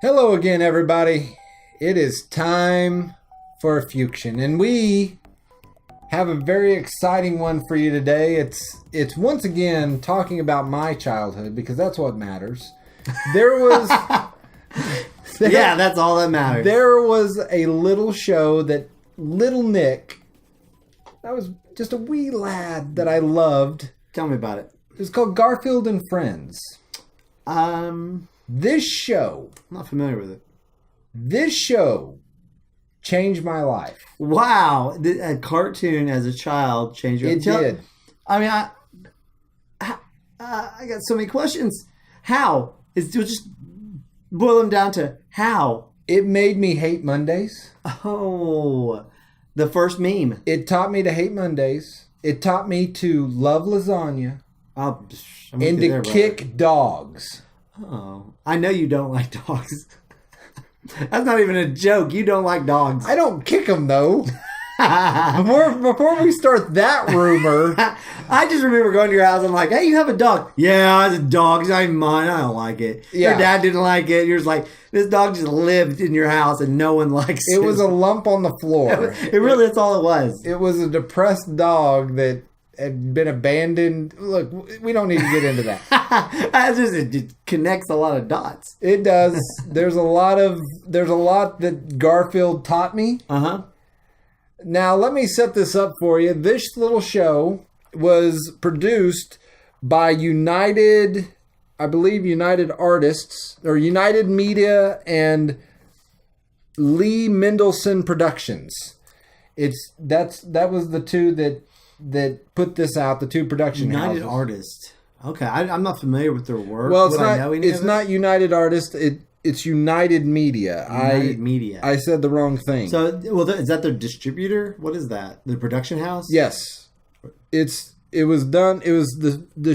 Hello again, everybody. It is time for Fuxion, and we have a very exciting one for you today. It's once again talking about my childhood because that's what matters. There was yeah, that's all that matters. There was a little show that little Nick, that was just a wee lad that I loved. Tell me about it. It was called Garfield and Friends. This show, I'm not familiar with it. This show changed my life. Wow, a cartoon as a child changed your life. It did. I mean, I got so many questions. How? Just boil them down to how. It made me hate Mondays. Oh, the first meme. It taught me to hate Mondays. It taught me to love lasagna I'm and to kick dogs. Oh, I know you don't like dogs. That's not even a joke. You don't like dogs. I don't kick them, though. Before we start that rumor. I just remember going to your house and like, hey, you have a dog. Yeah, it's a dog. It's not even mine. I don't like it. Yeah. Your dad didn't like it. You're just like, this dog just lived in your house and no one likes it. It was a lump on the floor. It really, that's all it was. It was a depressed dog that had been abandoned. Look, we don't need to get into that. It connects a lot of dots. It does. There's a lot that Garfield taught me. Uh-huh. Now, let me set this up for you. This little show was produced by United Artists, or United Media and Lee Mendelson Productions. That was the two that put this out, the two production United houses. Artists. Okay, I'm not familiar with their work. Well, it's not United Artists. It's United Media. United Media. I said the wrong thing. So, is that their distributor? What is that? The production house? Yes. The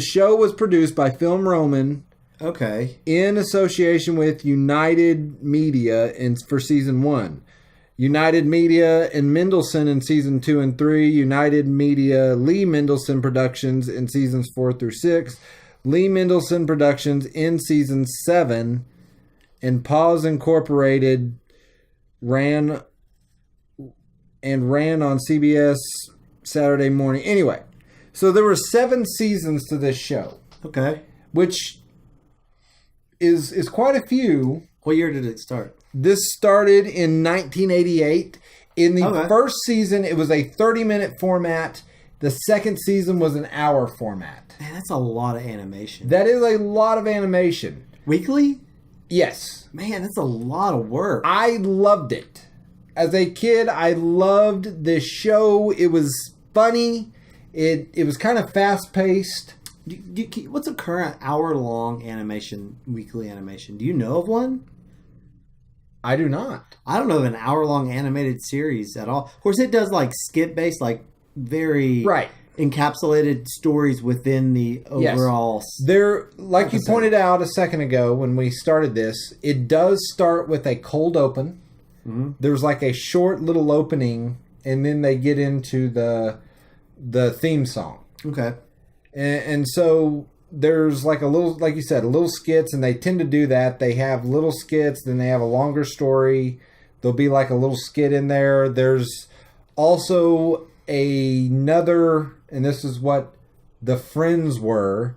show was produced by Film Roman. Okay. In association with United Media for season 1. United Media and Mendelson in season 2 and 3. United Media Lee Mendelson Productions in seasons 4 through 6. Lee Mendelson Productions in season 7. And Paws Incorporated ran on CBS Saturday morning. Anyway, so there were 7 seasons to this show. Okay. Which is quite a few. What year did it start? This started in 1988. In the first season, it was a 30-minute format. The second season was an hour format. Man, that's a lot of animation. That is a lot of animation. Weekly? Yes. Man, that's a lot of work. I loved it. As a kid, I loved this show. It was funny. It was kind of fast-paced. What's a current hour-long weekly animation? Do you know of one? I do not. I don't know of an hour-long animated series at all. Of course, it does like skit-based, like very encapsulated stories within the overall. There, like episode. You pointed out a second ago when we started this, it does start with a cold open. Mm-hmm. There's like a short little opening, and then they get into the theme song. Okay. And so there's like a little, like you said, a little skits, and they tend to do that. They have little skits, then they have a longer story. There'll be like a little skit in there. There's also another, and this is what the Friends were.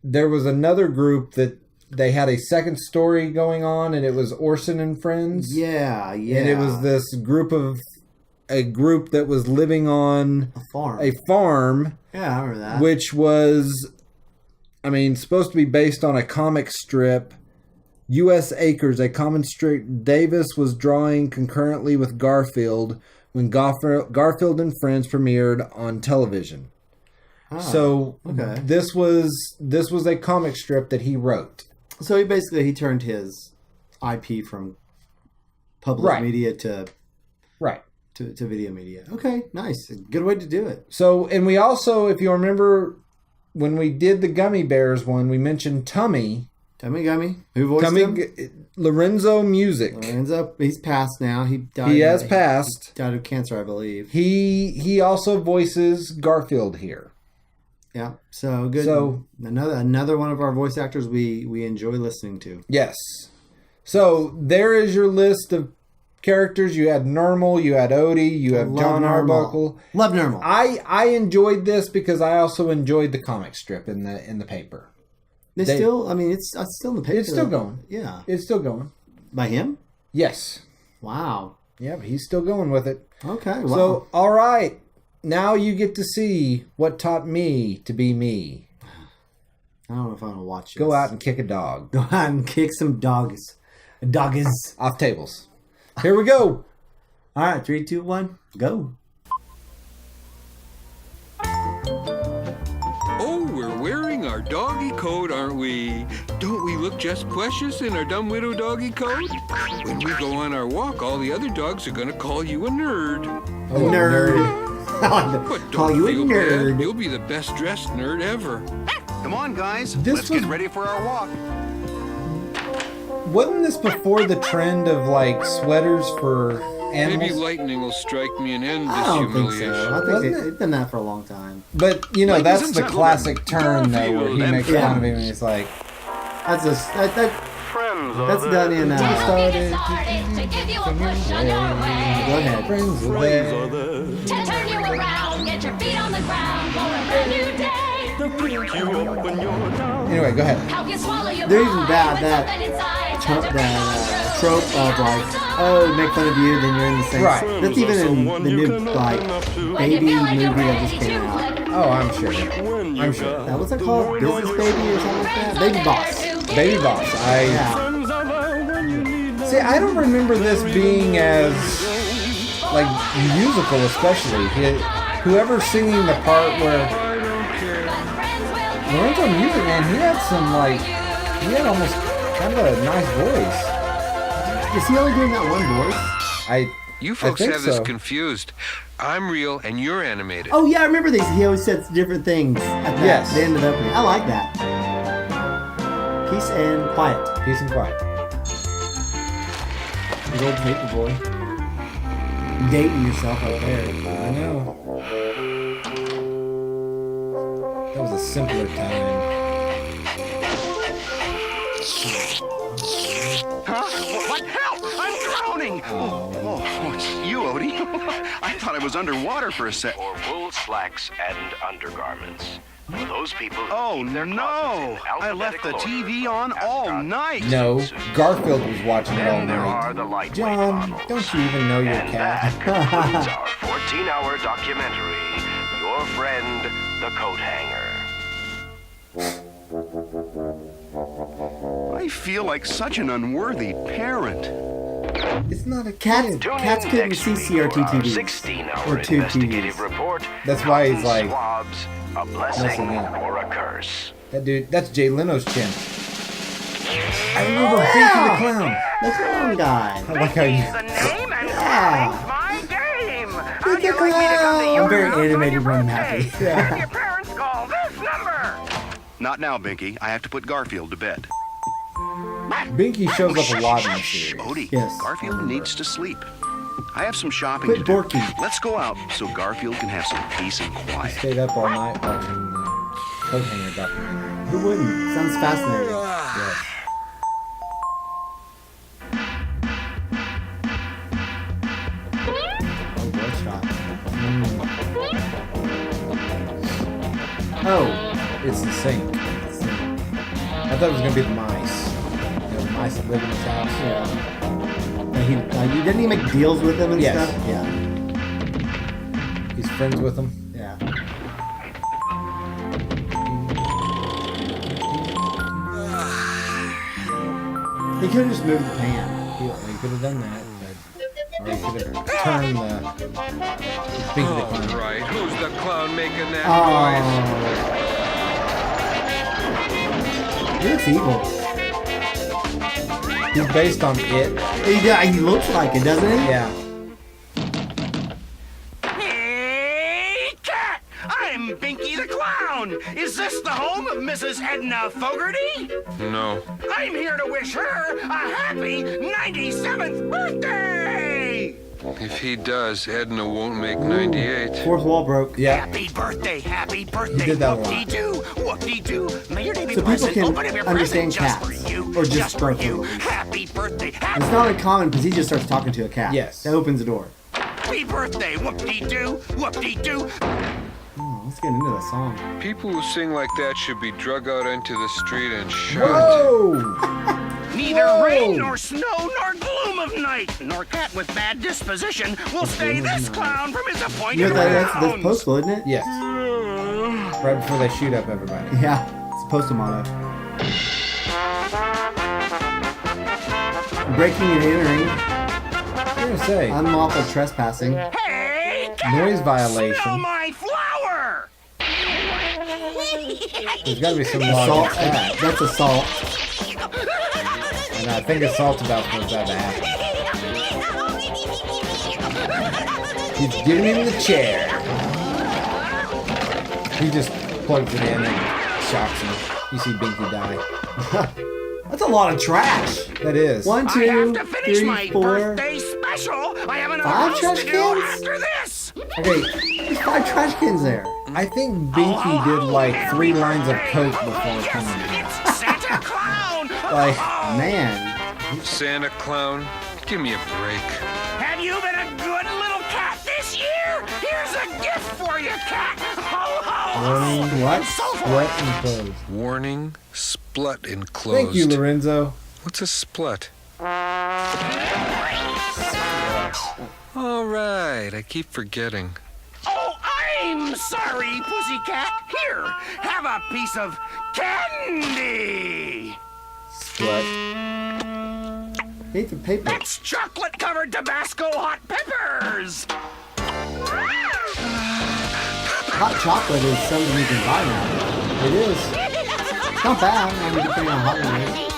There was another group that they had a second story going on, and it was Orson and Friends. Yeah. And it was this group that was living on a farm. Yeah, I remember that. Which was, supposed to be based on a comic strip. U.S. Acres, a comic strip Davis was drawing concurrently with Garfield when Garfield and Friends premiered on television. So this was a comic strip that he wrote. So he turned his IP from public media to video media. Okay, nice. Good way to do it. So, and we also, if you remember, when we did the Gummy Bears one, we mentioned Tummy. Gummy. Who voiced him? Lorenzo Music. Lorenzo, he's passed now. He died. He has passed. He died of cancer, I believe. He also voices Garfield here. Yeah. So good. So another one of our voice actors we enjoy listening to. Yes. So there is your list of characters. You had Normal, you had Odie, you have John Arbuckle. Love Normal. I enjoyed this because I also enjoyed the comic strip in the paper. It's still in the paper. It's still going. Yeah. It's still going. By him? Yes. Wow. Yep, he's still going with it. Okay. Wow. So, all right. Now you get to see what taught me to be me. I don't know if I want to watch it. Go out and kick a dog. Go out and kick some dogs. Doggies. Off tables. Here we go. All right, 3, 2, 1, go. Oh, we're wearing our doggy coat, aren't we? Don't we look just precious in our dumb widow doggy coat? When we go on our walk, all the other dogs are gonna call you a nerd. Oh, nerd. But Call don't you a feel nerd. bad. You'll be the best dressed nerd ever. Come on, guys. Let's get ready for our walk. Wasn't this before the trend of like sweaters for animals? Maybe lightning will strike me and end this I don't think humiliation. so. I think they've done that for a long time. But you know, Ladies that's and the gentlemen, classic turn though, where he Garfield makes and fun of him and he's like, That's done in. Go ahead. friends are there. To turn you around, get your feet on the ground for a brand new day. Anyway, go ahead. Help you swallow your They're even pride bad, with that something inside. trope of like, oh, make fun of you, then you're in the same. Right. That's even in the new like baby movie that just came out. Oh, I'm sure. I'm sure. What's that called? Business Baby or something like that? Baby Boss. Baby Boss. Yeah. See, I don't remember this being as like musical, especially. Whoever's singing the part where Lorenzo Music, man, he had almost kind of a nice voice. Is he only doing that one voice? You folks think have this so. confused. I'm real and you're animated. Oh yeah, I remember these. He always says different things at the end of the opening. I like that. Peace and quiet. Peace and quiet. Good old paper boy. Dating yourself right there. I know. That was a simpler time. Huh? What? Help! I'm drowning! Oh, it's you, Odie. I thought I was underwater for a sec. Or wool, slacks, and undergarments. For those people who Oh, keep their no! closets in I left the alphabetical TV order on from all ascot night. No, Garfield was watching it all Then there are the night. lightweight John, models. don't you even know your And cat? that concludes our 14-hour documentary, Your Friend, the Coat Hanger. I feel like such an unworthy parent. It's not a Cats, kid. Tune cats in couldn't next see week CRT for our TVs. 16-hour Or tube investigative TVs. report. That's why he's Cotton like swabs, a blessing messing up. or a curse. That dude, that's Jay Leno's chin. I remember Binky the Clown. That's the wrong guy. I like how you. The name and Yeah. my game. How'd you like me to come to your I'm very animated when I'm happy. Have your parents call this number. Not now, Binky. I have to put Garfield to bed. Binky shows up a lot in the series. Odie, Yes. Garfield needs to sleep. I have some shopping Quit to do. Borky. Let's go out so Garfield can have some peace and quiet. Stayed up all night watching the coat hanger documentary. Who wouldn't? Sounds fascinating. Yes. Oh, bloodshot. Oh, It's the sink. I thought it was gonna be the mice. You know, the mice that live in his house. yeah. And didn't he make deals with them and Yes. stuff? Yeah. He's friends with them. Yeah. He could have just moved the pan. He could have done that, but or he could have turned the Binky the All Clown. right, who's the clown making that noise? Oh. He looks evil. He's based on it. He looks like it, doesn't he? Yeah. Hey, cat! I'm Binky the Clown! Is this the home of Mrs. Edna Fogarty? No. I'm here to wish her a happy 97th birthday! If he does, Edna won't make 98. Fourth wall broke. Yeah. Happy birthday, happy birthday. He did that a lot. Whoop-dee-doo, whoop-dee-doo. May your day be So people pleasant. can Open up your understand present cats, just for you. or just for birthday you. movies. Happy birthday, And happy it's not uncommon because he just starts talking to a cat. Yes. That opens the door. birthday. Whoop-dee-doo, whoop-dee-doo. Oh, let's get into the song. People who sing like that should be drug out into the street and shot. Whoa! Neither Whoa. rain nor snow nor gloom of night, nor cat with bad disposition will stay this clown from his appointed You know that's rounds. postal, isn't it? Yes. Right before they shoot up everybody. Yeah, it's a postal motto. Breaking and entering, I'm gonna say unlawful trespassing. Hey, noise smell violation. my flower! There's got to be some law Assault. against that. That's assault. And I think assault's about to happen. He's giving him the chair. He just plugs it in and shocks him. You see Binky die. That's a lot of trash. That is. 1, I 2, have to finish 3, my 4. birthday special. I have another 5 house trash to do cans? after this. Okay, There's 5 trash cans there. I think Binky did like 3 lines of coke before coming in. It's Santa Clown. Like, Man. Santa Clown, give me a break. Have you been a good little cat this year? Here's a gift for you, cat. Ho, ho, ho. warning, what? And so forth. Splut and closed. Warning, splut enclosed. Thank you, Lorenzo. What's a splut? All right, I keep forgetting. Oh, I'm sorry, pussycat. Here, have a piece of candy. Splut. Hate the paper. It's chocolate-covered Tabasco hot peppers. Hot chocolate is something you can buy now. It is. It's not bad. I mean, depending on how hot it is.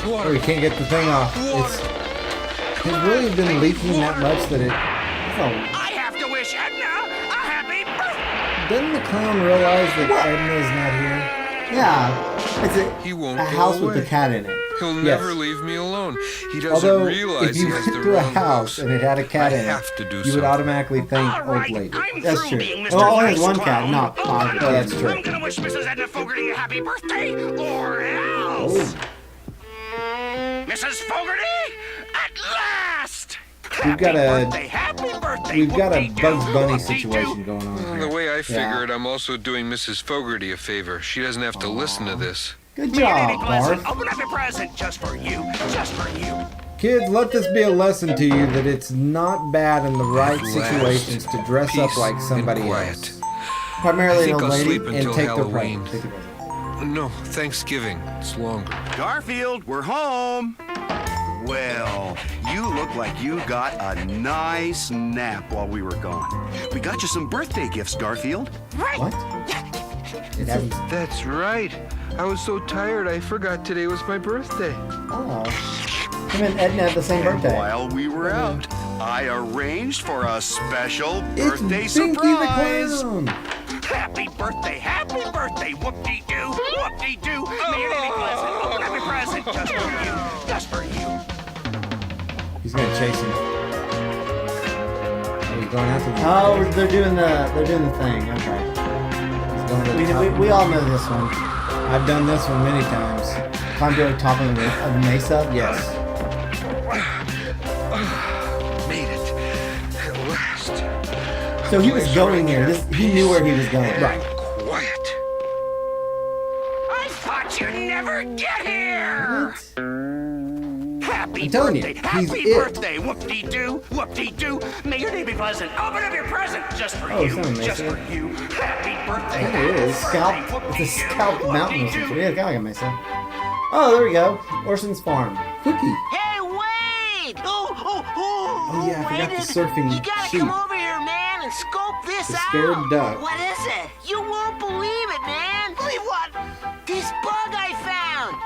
Oh, you can't get the thing off. It's really been leaking that much that it. I have to wish Edna a happy birthday. Doesn't the clown realize that Edna is not here? Yeah. It's He won't a go house with away. the cat in it. He'll Yes. never leave me alone. He doesn't Although, realize if you he has went the to a wrong house and it had a cat I in have it, to do you would something. automatically think All old right, lady. I'm That's through true. being Mr. Oh, only Nice one cat, Clown. not 5. Oh, that's true. I'm gonna wish Mrs. Edna Fogarty a happy birthday, or else. Mrs. Fogarty, at last! We've got Happy birthday, We've got a whoop-dee-doo, Bugs Bunny whoop-dee-doo. situation going on The here. way I figure Yeah. it, I'm also doing Mrs. Fogarty a favor. She doesn't have to listen to this. Good May your day be job, pleasant. Garth. Open up your present just for you, just for you. Kids, let this be a lesson to you that it's not bad in the right At last, situations to dress up peace like somebody and quiet. else. I Primarily an think old I'll lady. sleep And until take their Halloween. Take the present. No, Thanksgiving. It's longer. Garfield, we're home. Well, you look like you got a nice nap while we were gone. We got you some birthday gifts, Garfield. What? It hasn't. That's right. I was so tired I forgot today was my birthday. Oh. Him and Edna had the same birthday. While we were out, I arranged for a special It's birthday Binky surprise. the Clown. Happy birthday, whoop-dee-doo, whoop-dee-doo. May your day be pleasant. Open up your present just for you, just for you. He's gonna chase him. Oh, he's going after the. Oh, they're doing the thing. Okay. He's going to the top. We all know this one. I've done this one many times. Climb to the top of the mesa. Yes. Made it. At last. So he was going there. He knew where he was going. Right. Quiet. I thought you'd never get here. Happy I'm telling you, birthday, he's happy it. birthday, whoop-dee-doo, whoop-dee-doo. May your day be pleasant. Open up your present just for Oh, it's you, not a just mesa. for you. Happy birthday. It is. Scalp. It's a scalp mountain or something. Yeah, kind of like a mesa. Oh, there we go. Orson's farm. Cookie. Hey, wait! Oh, yeah, I forgot the surfing You gotta sheep. come over here, man, and scope this The out. scared duck. What is it? You won't believe it, man. Believe what? This bug I found.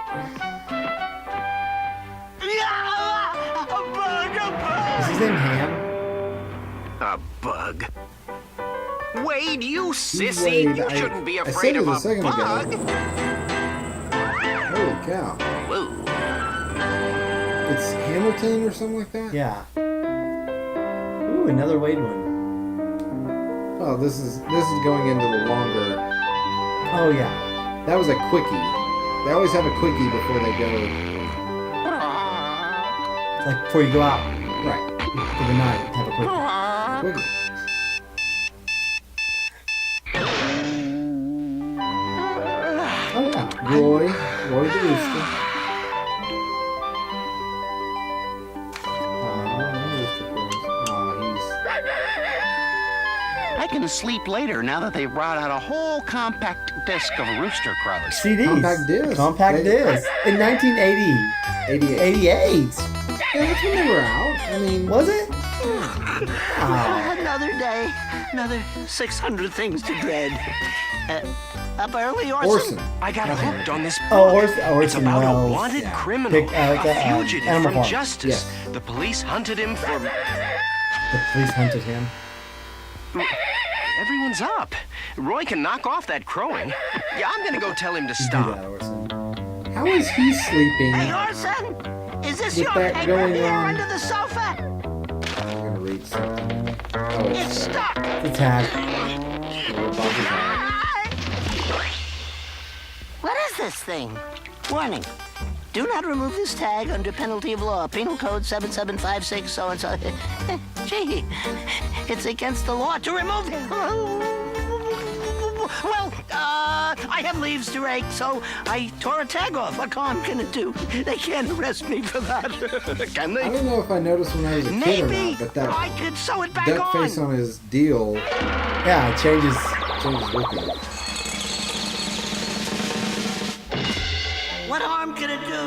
Yeah, a bug, a bug. Is his name Ham? A bug. Wade, you Wade, sissy. You shouldn't be I afraid said of it a a second ago. bug. Holy cow. Whoa. It's Hamilton or something like that? Yeah. another Wade one. Oh, this is going into the longer. Oh yeah. That was a quickie. They always have a quickie before they go. It's like before you go out Right. for the night, have a quickie. Quickie. Oh yeah. Roy the rooster. I can sleep later now that they've brought out a whole compact disc of Rooster Crows. CDs. Compact disc. Compact disc. In 1980. 88. Yeah, that's when they were out. I mean, Was it? Another day, another 600 things to dread. Up early, Orson? Orson. I got hooked on this book. Oh, Orson It's about Welles. a wanted Yeah. criminal, Pick, a fugitive Animal from Farm. justice. The police hunted him for... The police hunted him. Everyone's up. Roy can knock off that crowing. Yeah, I'm gonna go tell him to You do stop. that, Orson. how is he sleeping? Hey, Orson! Is this With your that paper going here on. under the sofa? I'm gonna read something. Oh, It's stuck! The tag. What is this thing? Warning. Do not remove this tag under penalty of law. Penal Code 7756 so-and-so. Gee, it's against the law to remove it. Well, I have leaves to rake, so I tore a tag off. What harm can it do? They can't arrest me for that. Can I they? don't know if I noticed when I was a kid or Maybe. not, but that I could sew it back duck on. face on his deal Yeah, it changes. changes with him. What harm can it do?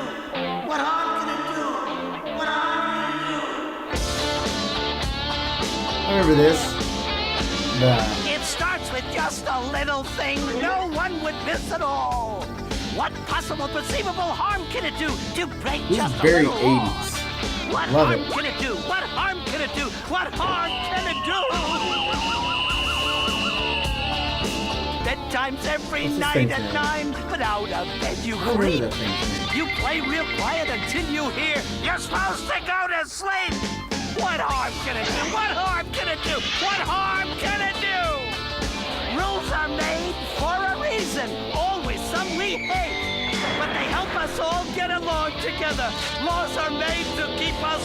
What harm can it do? What harm can I remember this. The it do? It starts with just a little thing no one would miss at all. What possible perceivable harm can it do to break This is just very a little law? 80s. What Love harm it. can it do? What harm can it do? What harm can it do? Bedtime's every What's this night thing's at name? 9, but out of bed you I don't remember creep. that thing's name. You play real quiet until you hear you're supposed to go to sleep. What harm can it do? What harm can it do? What harm can it do? Rules are made for a reason. Always some we hate. But they help us all get along together. Laws are made to keep us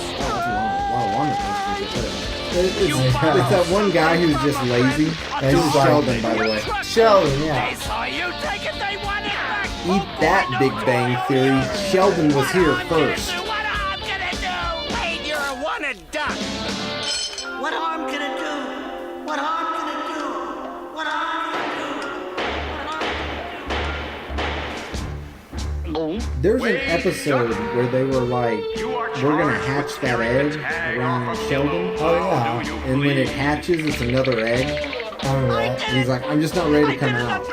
It's that one guy who's just lazy. Yeah, This he's is like- Sheldon, by the way. Sheldon, They yeah. saw you take it, they want it back. Eat that, Big Bang Theory. Sheldon was here first. What harm can it do? Wait, you're a wanted duck. What harm can it do? What harm can it do? What harm can it do? There's an episode where they were like, we're gonna hatch that egg around Sheldon. Oh yeah. And when it hatches, it's another egg. I remember that. And he's like, I'm just not ready to come out.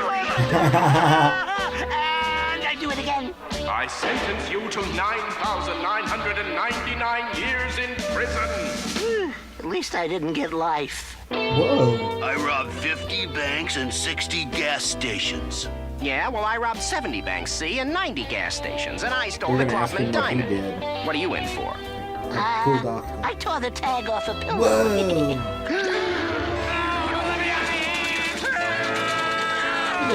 And I do it again. I sentence you to 9,999 years in prison. At least I didn't get life. Whoa. I robbed 50 banks and 60 gas stations. Yeah, well, I robbed 70 banks, see, and 90 gas stations, and I stole You're the gonna ask him Kaufman what he Diamond. did. What are you in for? Cool doctor. I tore the tag off a pillow. Whoa!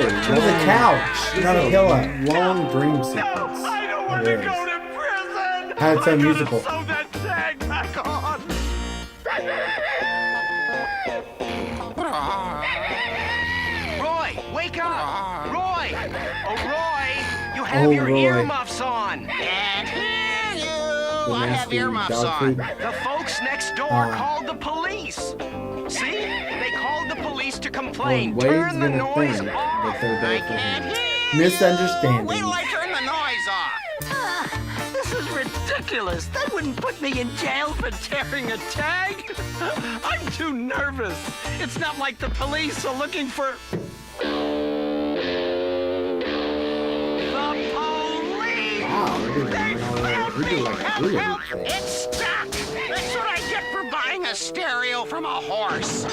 It was a couch, not a pillow. Long dream sequence. I don't want to go to prison. Had its own musical. Sew that tag back on. Roy, wake up! Roy! Oh, Roy! You have Oh, your Roy. earmuffs on! Can't hear you. The I have nasty earmuffs dog on. food. The folks next door called the police. See? They called the police to complain. Well, Wade's Turn the gonna noise think off. that they're there for Can't him. hear you. Misunderstanding. Wait till I turn the noise off. This is ridiculous. That wouldn't put me in jail for tearing a tag. I'm too nervous. It's not like the police are looking for... The police! Wow, we're doing like a real Help! thing. It's stuck! That's what I get for buying a stereo from a horse.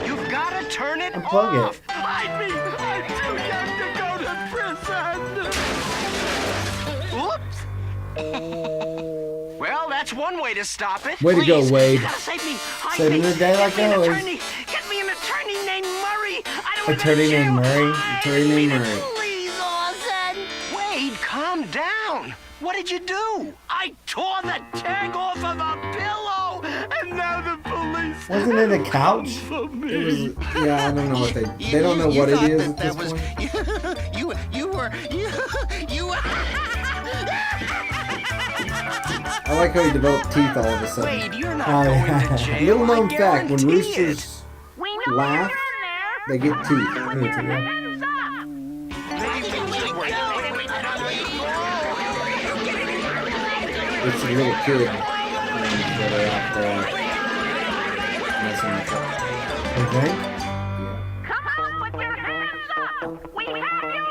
You've got to turn it Unplug off. it. I mean, I'm too young to go to prison. Oops. Well, That's one way to stop it. Way to go, Please, Wade. You gotta save me. Hide Saving me. the day like Get me an always. attorney. Get me an attorney named Murray. I don't Attorney named Murray? Attorney named Murray. Please, Orson. Wade, calm down. What did you do? I tore the tag off of a pillow, and now the police. Wasn't it a couch? It was, yeah, I don't know what they don't know what it is at this point. You were. I like how he developed teeth all of a sudden. Wade, you're not Oh, going yeah. to jail. Little known I fact, when guarantee it. roosters laugh, they get teeth. It's a little kid that are out there messing with it. Okay. Come on, put your hands up! We have you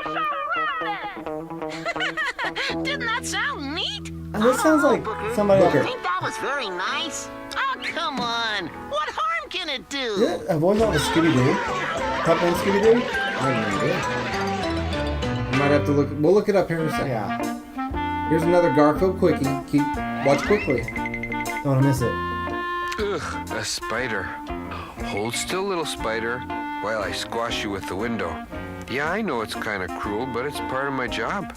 surrounded! Didn't that sound neat? This sounds like somebody. Booker. think that was very nice. Oh, come on. What harm can it do? Is it a voice off of Scooby-Doo? Puppet and Scooby-Doo? I have no idea. You might have to look. We'll look it up here in a second. Yeah. Here's another Garfield quickie. Watch quickly. Don't want to miss it. Ugh, a spider. Hold still, little spider, while I squash you with the window. Yeah, I know it's kind of cruel, but it's part of my job.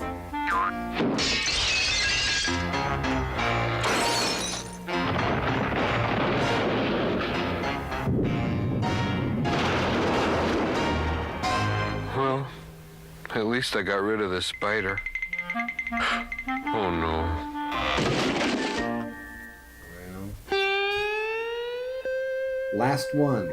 Well, at least I got rid of the spider. Oh no. Last one.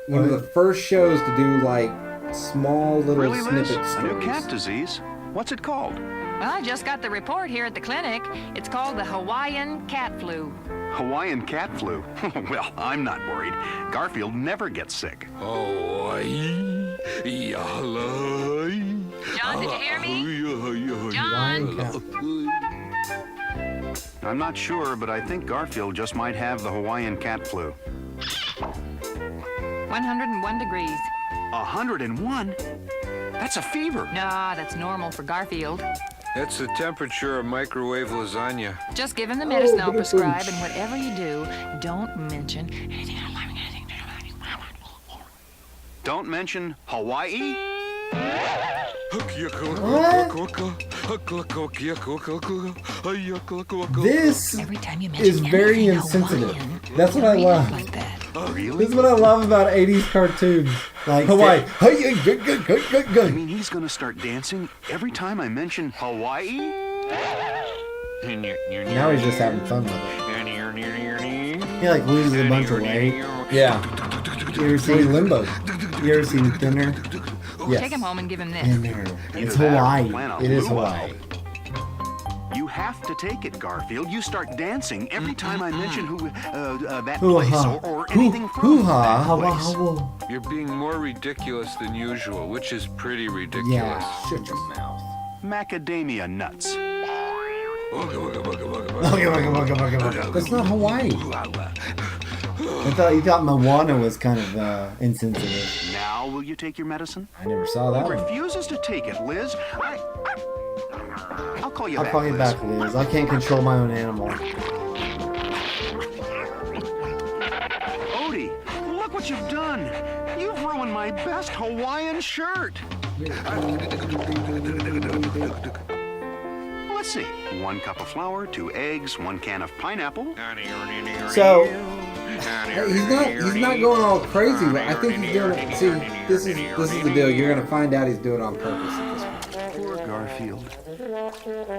One of the first shows to do like small little Really, Liz? snippet A new stories. cat disease? What's it called? Well, I just got the report here at the clinic. It's called the Hawaiian cat flu. Hawaiian cat flu. Well, I'm not worried. Garfield never gets sick. Hawaii, yahalai. John, did you hear me? John? I'm not sure, but I think Garfield just might have the Hawaiian cat flu. 101 degrees. 101? That's a fever. Nah, that's normal for Garfield. That's the temperature of microwave lasagna. Just give him the medicine I'll prescribe, and whatever you do, don't mention anything. Don't mention Hawaii? This Every time you is mention very anything insensitive. Hawaiian, That's what I love. like that. This is what I love about 80s cartoons. Like Hawaii. I mean, he's gonna start dancing every time I mention Hawaii? Now he's just having fun with it. He like loses a bunch of weight. Yeah. You ever So he seen limboed. You ever seen Thinner? Yes. Take him home and give him this. Thinner. It's Either that or Hawaii. plan a It is luau. Hawaii. You have to take it, Garfield. You start dancing every time I mention that Hoo-ha. place or anything from Hoo-ha. that Hawa, place. hawa. You're being more ridiculous than usual, which is pretty ridiculous. Yeah. Shut your mouth. Macadamia nuts. That's not Hawaii. You thought Moana was kind of insensitive. Now, will you take your medicine? I never saw that one. Refuses to take it, Liz. I'll call you I'll back, call you Liz. back, Liz. I can't control my own animal. Odie, look what you've done. You've ruined my best Hawaiian shirt. Let's see. 1 cup of flour, 2 eggs, 1 can of pineapple. So, He's not going all crazy. But I think he's doing it. See, this is the deal. You're gonna find out he's doing it on purpose at this point. Poor Garfield.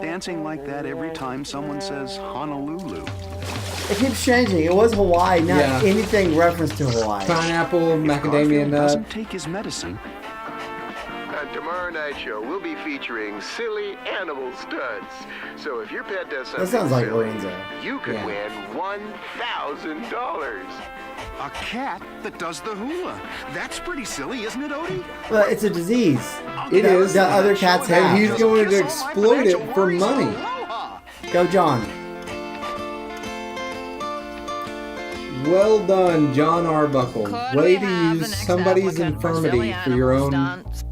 Dancing like that every time someone says Honolulu. it keeps changing. It was Hawaii, not Yeah. anything referenced to Hawaii. Pineapple, macadamia Garfield nut. doesn't take his medicine. Tomorrow night show, we'll be featuring silly animal stunts. So if your pet does something That sounds like silly, Lorenzo. you could Yeah. win $1,000. A cat that does the hula. That's pretty silly, isn't it, Odie? But it's a disease. It is. The other cats And have. he's going to Kiss all my exploit it financial for worries. money. Aloha. Go, John. Well done, John Arbuckle. Could Way we to have the use next somebody's applicant for infirmity silly for your animal own. stunts?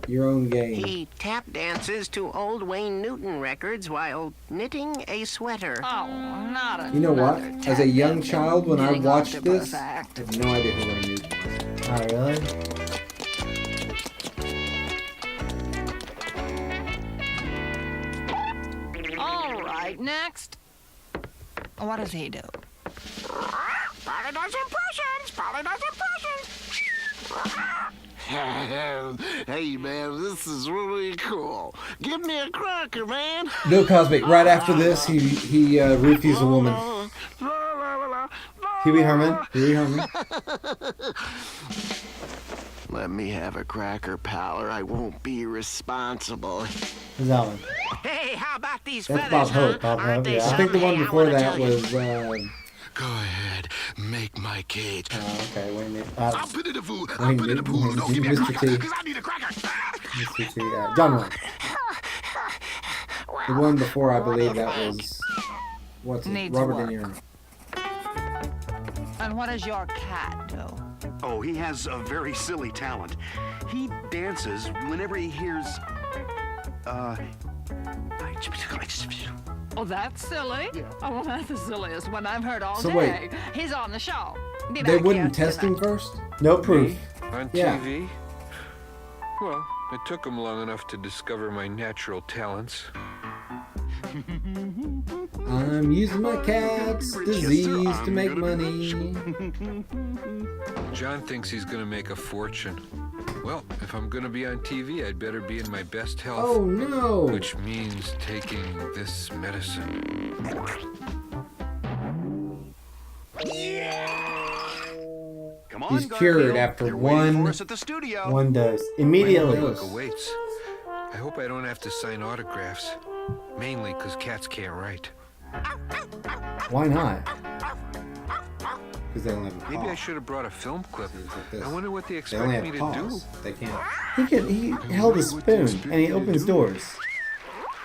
your own game. He tap dances to old Wayne Newton records while knitting a sweater. Oh, not a. You know what? As a young child, when I watched this, I had no idea who Wayne Newton was. Oh, really? All right, next. What does he do? Polly does impressions. Polly does impressions. Hey, man, this is really cool. Give me a cracker, man. Bill Cosby. Right after this, he roofies a woman. Pee Wee Herman. Let me have a cracker, pal, or I won't be responsible. Who's that one? Hey, how about these That's feathers, Bob Hope. huh? Bob Aren't Hope, they yeah. I think the one something? before I wanna that tell you. was. Go ahead, make my cage. Oh, okay. Wait a minute. I'll put it in the food. I'll put it in the pool. Don't give me a Mr. cracker, T. because I need a cracker. Mr. T. John Wayne. The one before, I believe that was. What's it? Needs Robert work. De Niro. And what does your cat do? Oh, he has a very silly talent. He dances whenever he hears, Oh, that's silly. Oh, well, that's the silliest one I've heard all So day. wait. He's on the show. Be They back wouldn't here test him tonight. first? No proof. On Yeah. TV? Well, it took them long enough to discover my natural talents. I'm using my cat's disease to make money. John thinks he's gonna make a fortune. Well, if I'm gonna be on TV, I'd better be in my best health. Oh no! Which means taking this medicine. come on, He's cured Garfield. after They're waiting one- for us at the studio. One dose. Immediately. One Look awaits. I hope I don't have to sign autographs. Mainly because cats can't write. Why not? Because they don't have a paw. Maybe I should have brought a film clip. Like this. I wonder what they They only expect have me to do. paws. They can't. He held a spoon and he opens doors.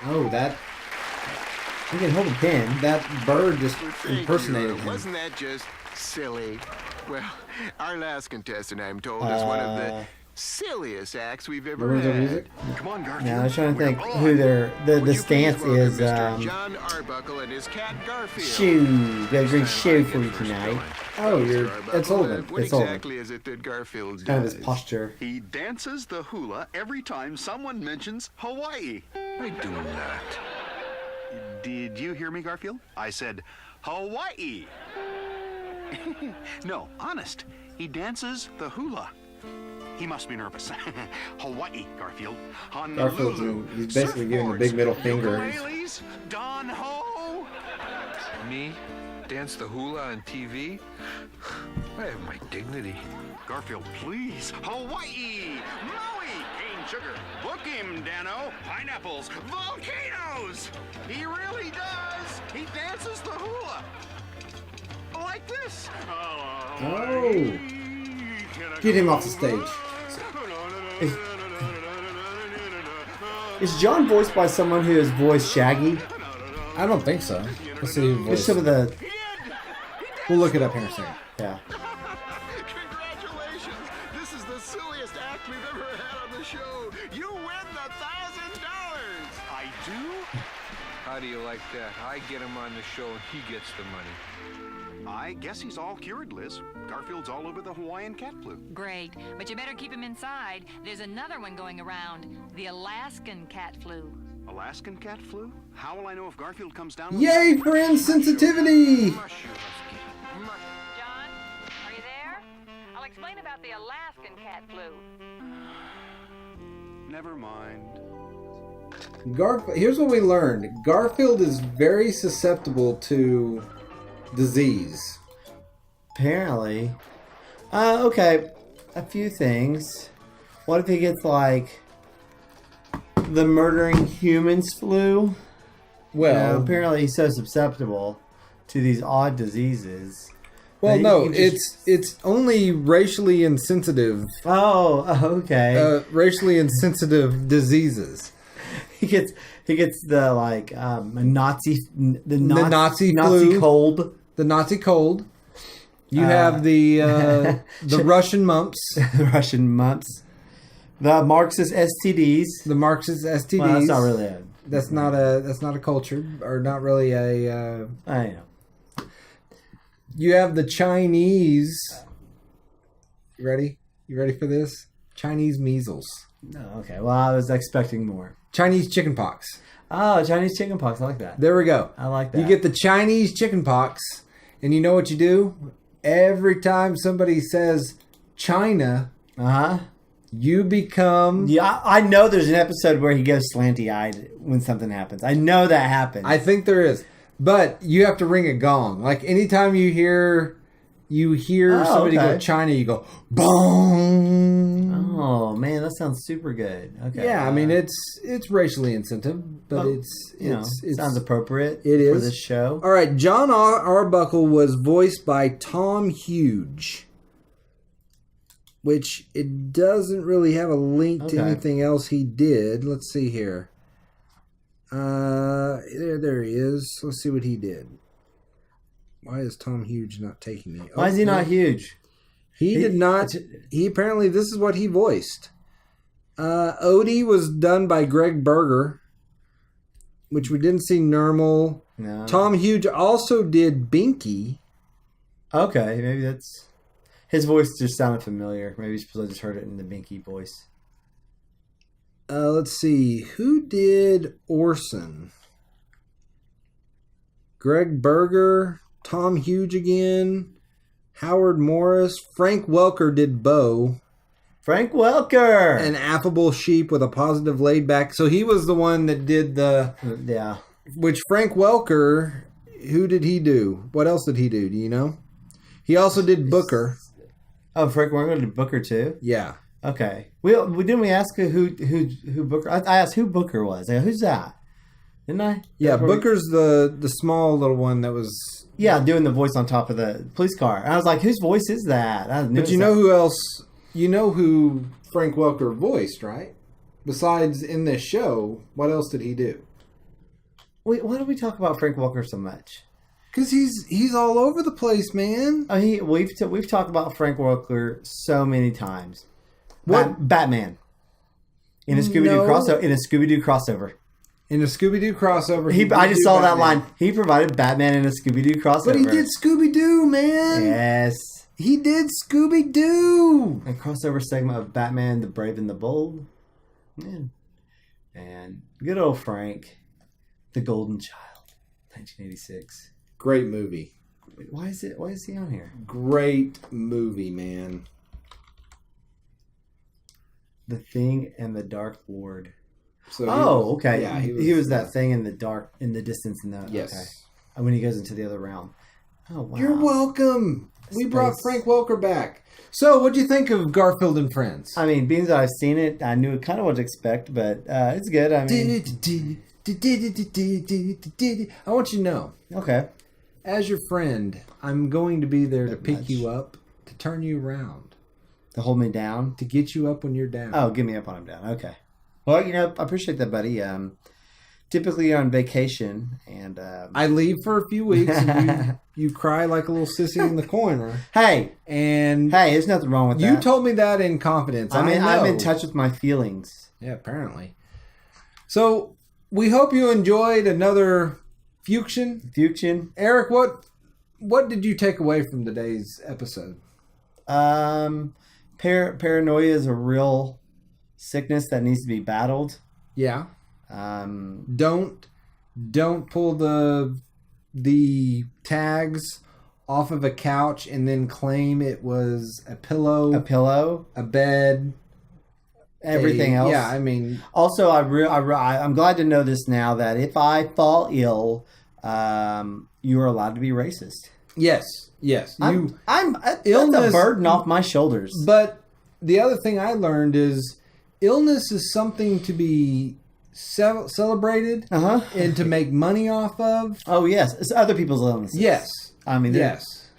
Oh, that He can hold a pen. that bird just Thank impersonated you. him. Wasn't that just silly? Well, our last contestant, I'm told, is one of the silliest acts we've ever Remember the had. music? Come on, Garfield. Yeah, I was trying to think We're who on. their Would the you stance please welcome is. Mr. John Arbuckle and his cat Garfield. Shoe. Got a great shoe for you tonight. Oh, you're. Mr. Arbuckle, It's Sullivan. What It's Sullivan. exactly is it that Garfield does? Kind of his posture. He dances the hula every time someone mentions Hawaii. I do not. Did you hear me, Garfield? I said Hawaii. No, honest. He dances the hula. He must be nervous. Hawaii, Garfield. Garfield's Honolulu. he's basically giving the big middle finger. Ukuleles, Don Ho. Me? Dance the hula on TV? I have my dignity. Garfield, please. Hawaii. Maui. Cane sugar. Book him, Dano. Pineapples. Volcanoes. He really does. He dances the hula. Like this. Oh! Get him off the stage. Is John voiced by someone who has voiced Shaggy? I don't think so. Let's see who Just voiced some of it. the. We'll look it up here in a second. Yeah. Congratulations! This is the silliest act we've ever had on the show. You win the $1,000. I do? How do you like that? I get him on the show and he gets the money. I guess he's all cured, Liz. Garfield's all over the Hawaiian cat flu. Great, but you better keep him inside. There's another one going around, the Alaskan cat flu. Alaskan cat flu? How will I know if Garfield comes down with Yay for insensitivity! Mush you, husky. Mush. John, are you there? I'll explain about the Alaskan cat flu. Never mind. Here's what we learned. Garfield is very susceptible to disease. Apparently. Okay. A few things. What if he gets like the murdering humans flu? Well, apparently he's so susceptible to these odd diseases. well, that no, he just- it's only racially insensitive, Oh, okay. racially insensitive diseases. He gets the like Nazi Nazi flu. cold. The Nazi cold. You have the Russian mumps. The Russian mumps. The Marxist STDs. The Marxist STDs. Well, that's not really a... That's not a culture, or not really a... I know. You have the Chinese... You ready? You ready for this? Chinese measles. Oh, okay. Well, I was expecting more. Chinese chickenpox. Oh, Chinese chickenpox. I like that. There we go. I like that. You get the Chinese chickenpox, and you know what you do? Every time somebody says China, you become... Yeah, I know there's an episode where he goes slanty-eyed when something happens. I know that happens. I think there is. But you have to ring a gong. Like, anytime you hear somebody go China, you go, bong. Oh, man, that sounds super good. Okay. Yeah, I mean, it's racially insensitive, but it sounds appropriate for this show. All right, John Arbuckle was voiced by Tom Huge, which it doesn't really have a link to anything else he did. Let's see here. There he is. Let's see what he did. Why is Tom Huge not taking me? Why is he not huge? He did not. He apparently, this is what he voiced. Odie was done by Greg Berger, which we didn't see normal. No. Tom Huge also did Binky. Okay, maybe that's... His voice just sounded familiar. Maybe I just heard it in the Binky voice. Let's see. Who did Orson? Greg Berger, Tom Huge again, Howard Morris, Frank Welker did Bo. Frank Welker! An affable sheep with a positive laid back. So he was the one that did the... Yeah. Which Frank Welker, who did he do? What else did he do? Do you know? He also did Booker. Oh, Frank Welker did Booker too? Yeah. Okay. Didn't we ask who Booker... I asked who Booker was. I go, who's that? Didn't I? Yeah, Booker's the small little one that was... Yeah, doing the voice on top of the police car. And I was like, whose voice is that? But you know who else... You know who Frank Welker voiced, right? Besides in this show, what else did he do? Wait, why do we talk about Frank Welker so much? Because he's all over the place, man. Oh, we've talked about Frank Welker so many times. What? Batman. In a Scooby-Doo crossover. In a Scooby-Doo crossover. In a Scooby-Doo crossover. I just saw that line. He provided Batman in a Scooby-Doo crossover. But he did Scooby-Doo, man. Yes. He did Scooby-Doo. A crossover segment of Batman, the Brave and the Bold. Man. And good old Frank. The Golden Child. 1986. Great movie. Wait, why is he on here? Great movie, man. The Thing and the Dark Lord. So okay. Yeah, he was that thing in the dark, in the distance. Yes. Okay. When he goes into the other realm. Oh, wow. You're welcome. We brought Frank Welker back. So, what'd you think of Garfield and Friends? I mean, being that I've seen it, I knew kind of what to expect, but it's good. I mean, I want you to know. Okay. As your friend, I'm going to be there to pick you up, to turn you around. To hold me down? To get you up when you're down. Oh, get me up when I'm down. Okay. Well, I appreciate that, buddy. Typically you're on vacation, and I leave for a few weeks, and you cry like a little sissy in the corner. Hey, there's nothing wrong with that. You told me that in confidence. I'm in touch with my feelings. Yeah, apparently. So we hope you enjoyed another Fuxion. Eric, what did you take away from today's episode? Paranoia is a real sickness that needs to be battled. Yeah. Don't pull the tags off of a couch and then claim it was a pillow, a bed, everything else. Yeah, I mean. Also, I'm glad to know this now, that if I fall ill, you are allowed to be racist. Yes. I'm illness, that's a burden off my shoulders. But the other thing I learned is illness is something to be celebrated and to make money off of. Oh yes, it's other people's illnesses. Yes, I mean yes.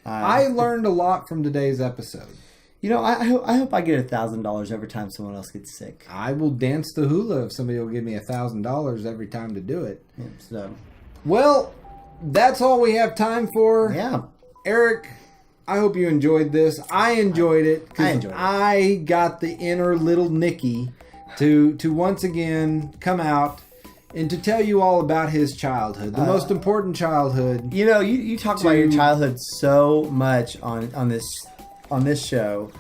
I learned a lot from today's episode. You know, I hope I get $1,000 every time someone else gets sick. I will dance the hula if somebody will give me $1,000 every time to do it. Yeah, so, well, that's all we have time for. Yeah, Eric, I hope you enjoyed this. I enjoyed it I because enjoyed it. I got the inner little Nicky to once again come out and to tell you all about his childhood, the most important childhood. You know, you talk about your childhood so much on this show.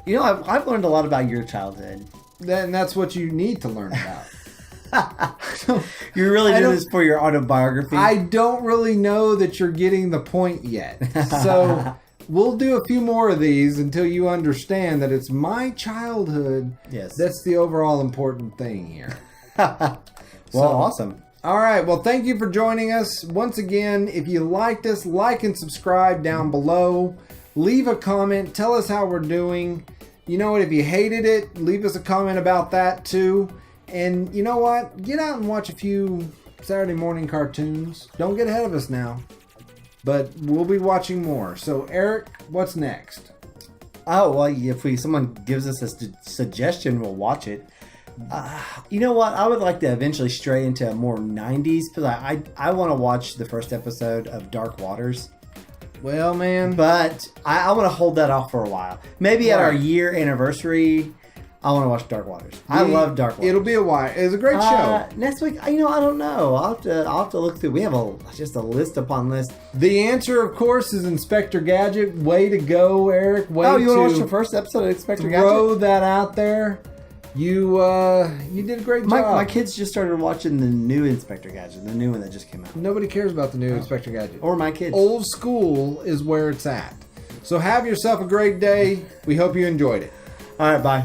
You know, I've learned a lot about your childhood. And that's what you need to learn about. You're really doing this for your autobiography? I don't really know that you're getting the point yet. So we'll do a few more of these until you understand that it's my childhood. Yes. That's the overall important thing here. Awesome. All right. Well, thank you for joining us. Once again, if you liked us, like and subscribe down below. Leave a comment. Tell us how we're doing. You know what? If you hated it, leave us a comment about that too. And you know what? Get out and watch a few Saturday morning cartoons. Don't get ahead of us now. But we'll be watching more. So, Eric, what's next? Oh, well, if someone gives us a suggestion, we'll watch it. You know what? I would like to eventually stray into more 90s because I want to watch the first episode of Dark Waters. Well, man. But I want to hold that off for a while. Maybe at our year anniversary, I want to watch Dark Waters. I love Dark Waters. It'll be a while. It's a great show. Next week, I don't know. I'll have to look through. We have just a list upon list. The answer, of course, is Inspector Gadget. Way to go, Eric. You want to watch the first episode of Inspector Gadget? Throw that out there. You did a great job. My kids just started watching the new Inspector Gadget, the new one that just came out. Nobody cares about the new Inspector Gadget. Or my kids. Old school is where it's at. So have yourself a great day. We hope you enjoyed it. All right, bye.